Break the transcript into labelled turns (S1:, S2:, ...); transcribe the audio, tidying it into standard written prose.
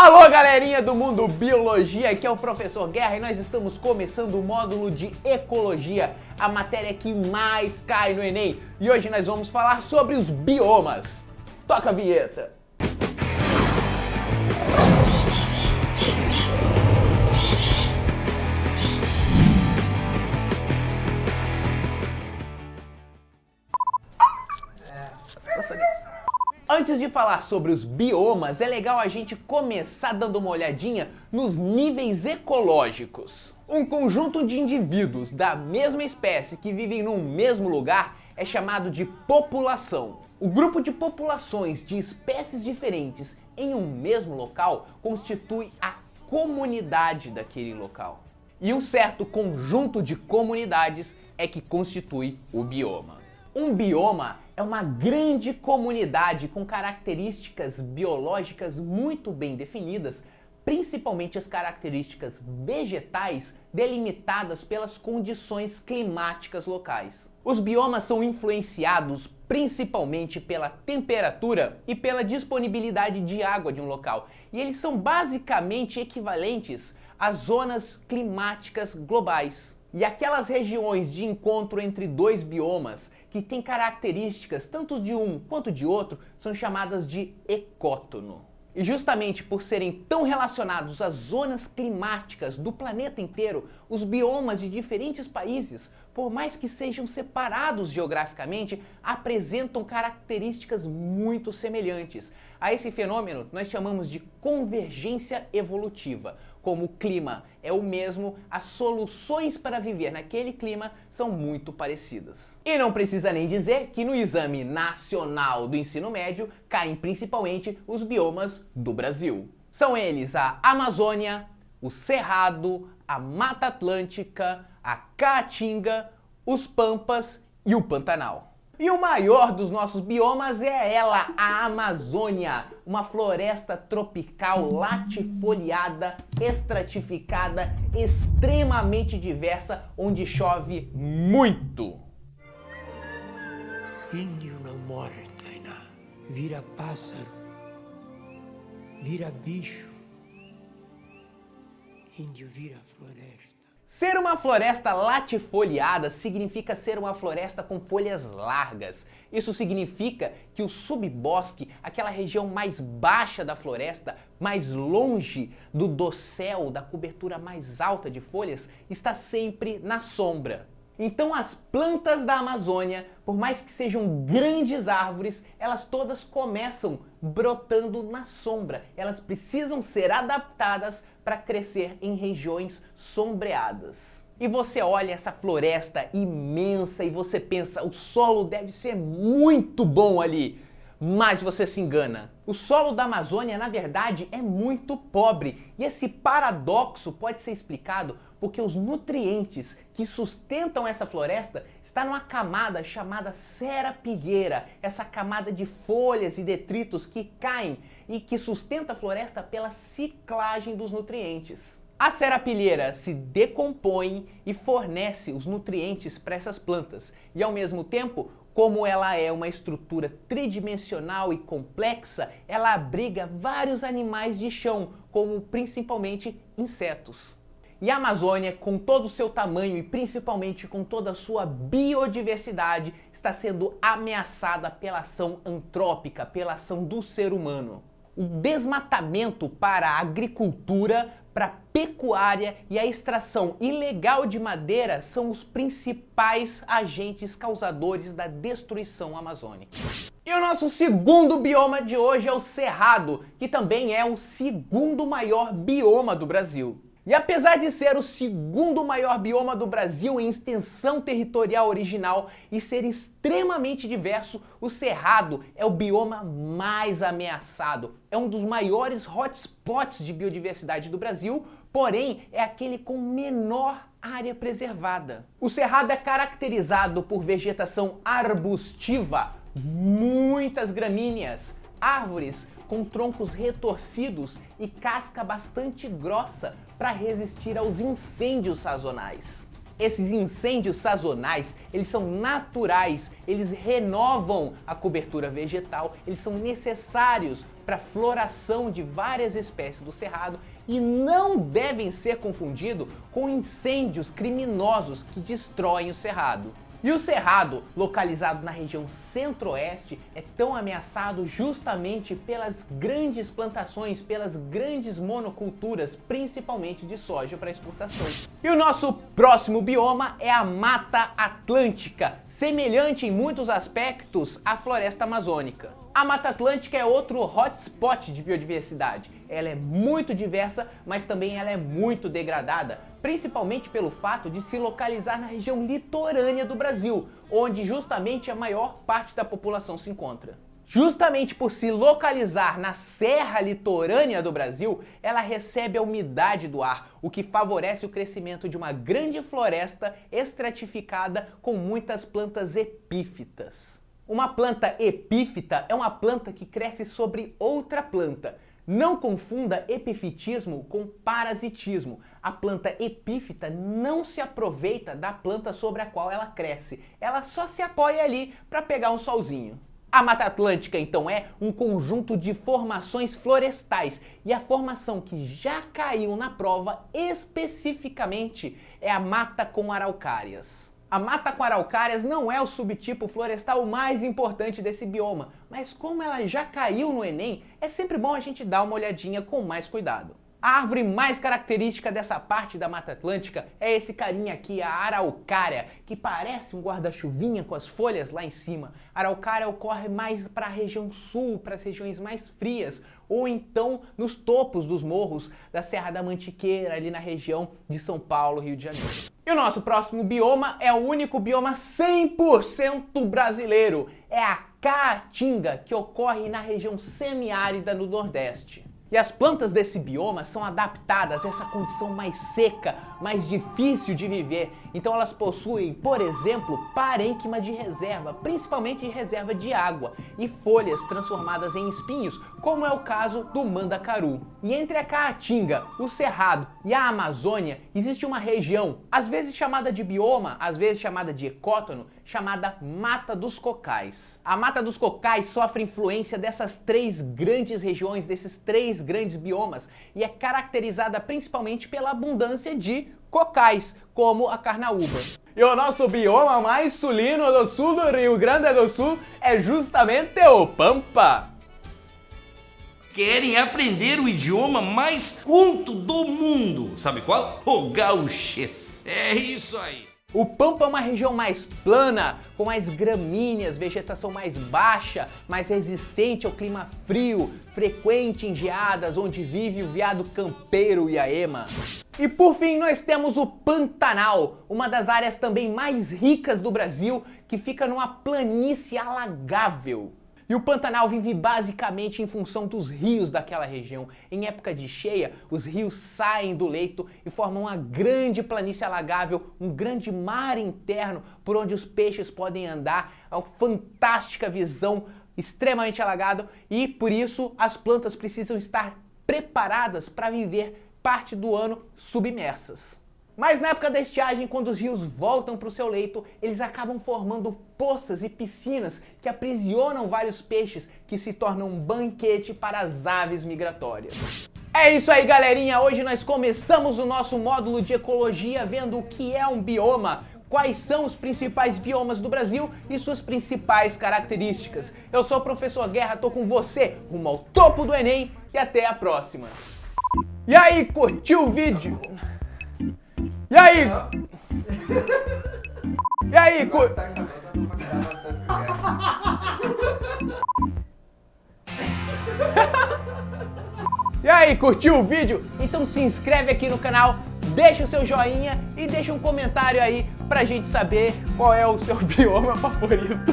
S1: Alô galerinha do Mundo Biologia, aqui é o Professor Guerra e nós estamos começando o módulo de Ecologia, a matéria que mais cai no Enem. E hoje nós vamos falar sobre os biomas. Toca a vinheta! Antes de falar sobre os biomas, é legal a gente começar dando uma olhadinha nos níveis ecológicos. Um conjunto de indivíduos da mesma espécie que vivem no mesmo lugar é chamado de população. O grupo de populações de espécies diferentes em um mesmo local constitui a comunidade daquele local. E um certo conjunto de comunidades é que constitui o bioma. Um bioma é uma grande comunidade com características biológicas muito bem definidas, principalmente as características vegetais delimitadas pelas condições climáticas locais. Os biomas são influenciados principalmente pela temperatura e pela disponibilidade de água de um local, e eles são basicamente equivalentes às zonas climáticas globais. E aquelas regiões de encontro entre dois biomas que têm características tanto de um quanto de outro são chamadas de ecótono. E justamente por serem tão relacionados às zonas climáticas do planeta inteiro, os biomas de diferentes países, por mais que sejam separados geograficamente, apresentam características muito semelhantes. A esse fenômeno nós chamamos de convergência evolutiva. Como o clima é o mesmo, as soluções para viver naquele clima são muito parecidas. E não precisa nem dizer que no Exame Nacional do Ensino Médio caem principalmente os biomas do Brasil. São eles a Amazônia, o Cerrado, a Mata Atlântica, a Caatinga, os Pampas e o Pantanal. E o maior dos nossos biomas é ela, a Amazônia, uma floresta tropical latifoliada, estratificada, extremamente diversa, onde chove muito.
S2: Índio não morre, Tainá. Vira pássaro, vira bicho. Índio vira floresta.
S1: Ser uma floresta latifoliada significa ser uma floresta com folhas largas. Isso significa que o subbosque, aquela região mais baixa da floresta, mais longe do dossel, da cobertura mais alta de folhas, está sempre na sombra. Então as plantas da Amazônia, por mais que sejam grandes árvores, elas todas começam brotando na sombra. Elas precisam ser adaptadas para crescer em regiões sombreadas. E você olha essa floresta imensa e você pensa, o solo deve ser muito bom ali. Mas você se engana. O solo da Amazônia, na verdade, é muito pobre. E esse paradoxo pode ser explicado porque os nutrientes que sustentam essa floresta estão numa camada chamada serapilheira, essa camada de folhas e detritos que caem e que sustenta a floresta pela ciclagem dos nutrientes. A serapilheira se decompõe e fornece os nutrientes para essas plantas. E ao mesmo tempo, como ela é uma estrutura tridimensional e complexa, ela abriga vários animais de chão, como principalmente insetos. E a Amazônia, com todo o seu tamanho e principalmente com toda a sua biodiversidade, está sendo ameaçada pela ação antrópica, pela ação do ser humano. O desmatamento para a agricultura, para a pecuária e a extração ilegal de madeira são os principais agentes causadores da destruição amazônica. E o nosso segundo bioma de hoje é o Cerrado, que também é o segundo maior bioma do Brasil. E apesar de ser o segundo maior bioma do Brasil em extensão territorial original e ser extremamente diverso, o Cerrado é o bioma mais ameaçado. É um dos maiores hotspots de biodiversidade do Brasil, porém é aquele com menor área preservada. O Cerrado é caracterizado por vegetação arbustiva, muitas gramíneas, árvores com troncos retorcidos e casca bastante grossa para resistir aos incêndios sazonais. Esses incêndios sazonais, eles são naturais, eles renovam a cobertura vegetal, eles são necessários para a floração de várias espécies do cerrado e não devem ser confundidos com incêndios criminosos que destroem o cerrado. E o cerrado, localizado na região centro-oeste, é tão ameaçado justamente pelas grandes plantações, pelas grandes monoculturas, principalmente de soja para exportação. E o nosso próximo bioma é a Mata Atlântica, semelhante em muitos aspectos à floresta amazônica. A Mata Atlântica é outro hotspot de biodiversidade. Ela é muito diversa, mas também ela é muito degradada, principalmente pelo fato de se localizar na região litorânea do Brasil, onde justamente a maior parte da população se encontra. Justamente por se localizar na serra litorânea do Brasil, ela recebe a umidade do ar, o que favorece o crescimento de uma grande floresta estratificada com muitas plantas epífitas. Uma planta epífita é uma planta que cresce sobre outra planta. Não confunda epifitismo com parasitismo. A planta epífita não se aproveita da planta sobre a qual ela cresce. Ela só se apoia ali para pegar um solzinho. A Mata Atlântica, então, é um conjunto de formações florestais. E a formação que já caiu na prova especificamente é a mata com araucárias. A mata com araucárias não é o subtipo florestal mais importante desse bioma, mas como ela já caiu no Enem, é sempre bom a gente dar uma olhadinha com mais cuidado. A árvore mais característica dessa parte da Mata Atlântica é esse carinha aqui, a araucária, que parece um guarda-chuvinha com as folhas lá em cima. A araucária ocorre mais para a região sul, para as regiões mais frias, ou então nos topos dos morros da Serra da Mantiqueira, ali na região de São Paulo, Rio de Janeiro. E o nosso próximo bioma é o único bioma 100% brasileiro. É a caatinga, que ocorre na região semiárida no Nordeste. E as plantas desse bioma são adaptadas a essa condição mais seca, mais difícil de viver. Então elas possuem, por exemplo, parênquima de reserva, principalmente reserva de água, e folhas transformadas em espinhos, como é o caso do mandacaru. E entre a caatinga, o cerrado e a Amazônia, existe uma região, às vezes chamada de bioma, às vezes chamada de ecótono, chamada Mata dos Cocais. A Mata dos Cocais sofre influência dessas três grandes regiões, desses três grandes biomas, e é caracterizada principalmente pela abundância de cocais, como a carnaúba. E o nosso bioma mais sulino do sul do Rio Grande do Sul é justamente o Pampa.
S3: Querem aprender o idioma mais culto do mundo. Sabe qual? O gauchês. É isso aí.
S1: O Pampa é uma região mais plana, com mais gramíneas, vegetação mais baixa, mais resistente ao clima frio, frequente em geadas, onde vive o veado campeiro e a ema. E por fim nós temos o Pantanal, uma das áreas também mais ricas do Brasil, que fica numa planície alagável. E o Pantanal vive basicamente em função dos rios daquela região. Em época de cheia, os rios saem do leito e formam uma grande planície alagável, um grande mar interno por onde os peixes podem andar. É uma fantástica visão, extremamente alagado, e por isso as plantas precisam estar preparadas para viver parte do ano submersas. Mas na época da estiagem, quando os rios voltam para o seu leito, eles acabam formando poças e piscinas que aprisionam vários peixes, que se tornam um banquete para as aves migratórias. É isso aí, galerinha! Hoje nós começamos o nosso módulo de ecologia vendo o que é um bioma, quais são os principais biomas do Brasil e suas principais características. Eu sou o Professor Guerra, tô com você rumo ao topo do Enem e até a próxima! E aí, curtiu o vídeo? E aí? E aí, E aí, curtiu o vídeo? Então se inscreve aqui no canal, deixa o seu joinha e deixa um comentário aí pra gente saber qual é o seu bioma favorito.